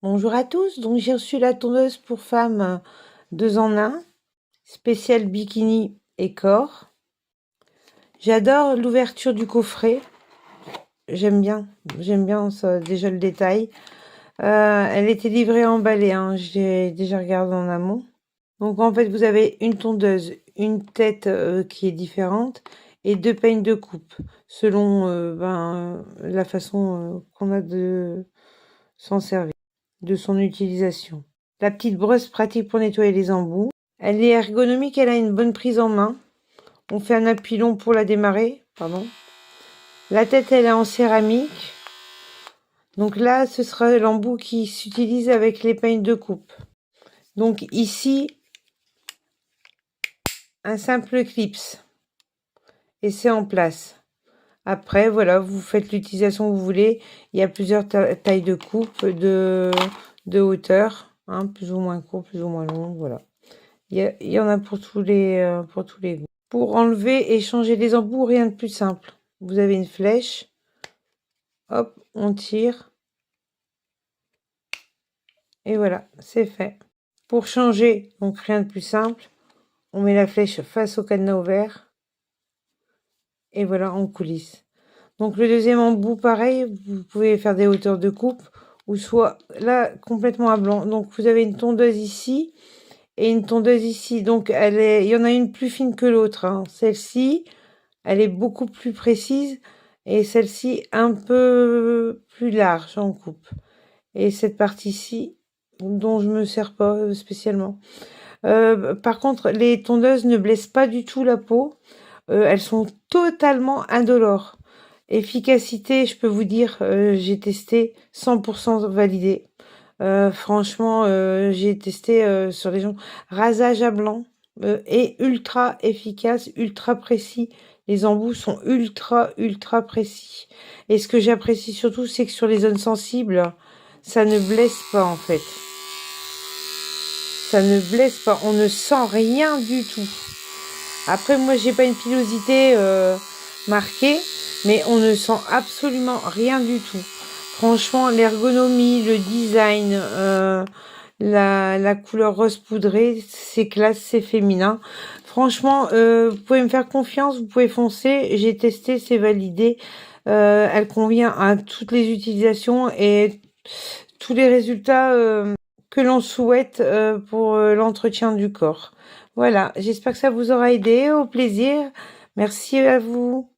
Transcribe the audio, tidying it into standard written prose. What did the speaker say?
Bonjour à tous, donc j'ai reçu la tondeuse pour femmes 2 en 1, spéciale bikini et corps. J'adore l'ouverture du coffret, j'aime bien ça, déjà le détail. Elle était livrée emballée, hein, j'ai déjà regardé en amont. Donc en fait vous avez une tondeuse, une tête qui est différente et 2 peignes de coupe, selon la façon qu'on a de s'en servir, de son utilisation. La petite brosse pratique pour nettoyer les embouts. Elle est ergonomique, elle a une bonne prise en main. On fait un appui long pour la démarrer. Pardon. La tête, elle est en céramique. Donc là, ce sera l'embout qui s'utilise avec les peignes de coupe. Donc ici, un simple clips. Et c'est en place. Après, voilà, vous faites l'utilisation que vous voulez. Il y a plusieurs tailles de coupe, de hauteur, hein, plus ou moins court, plus ou moins long, voilà. Il y en a pour tous les goûts. Pour enlever et changer les embouts, rien de plus simple. Vous avez une flèche. Hop, on tire. Et voilà, c'est fait. Pour changer, donc rien de plus simple. On met la flèche face au cadenas ouvert. Et voilà, on coulisse. Donc le deuxième embout, pareil, vous pouvez faire des hauteurs de coupe. Ou soit là, complètement à blanc. Donc vous avez une tondeuse ici. Et une tondeuse ici. Donc il y en a une plus fine que l'autre, hein. Celle-ci, elle est beaucoup plus précise. Et celle-ci, un peu plus large en coupe. Et cette partie-ci, dont je me sers pas spécialement. Par contre, les tondeuses ne blessent pas du tout la peau. Elles sont totalement indolores. Efficacité, je peux vous dire, j'ai testé 100% validé. Franchement, j'ai testé sur les gens. Rasage à blanc et ultra efficace, ultra précis. Les embouts sont ultra précis. Et ce que j'apprécie surtout, c'est que sur les zones sensibles, ça ne blesse pas en fait. Ça ne blesse pas. On ne sent rien du tout. Après, moi, j'ai pas une pilosité marquée, mais on ne sent absolument rien du tout. Franchement, l'ergonomie, le design, la couleur rose poudrée, c'est classe, c'est féminin. Franchement, vous pouvez me faire confiance, vous pouvez foncer. J'ai testé, c'est validé. Elle convient à toutes les utilisations et tous les résultats que l'on souhaite pour l'entretien du corps. Voilà, j'espère que ça vous aura aidé. Au plaisir. Merci à vous.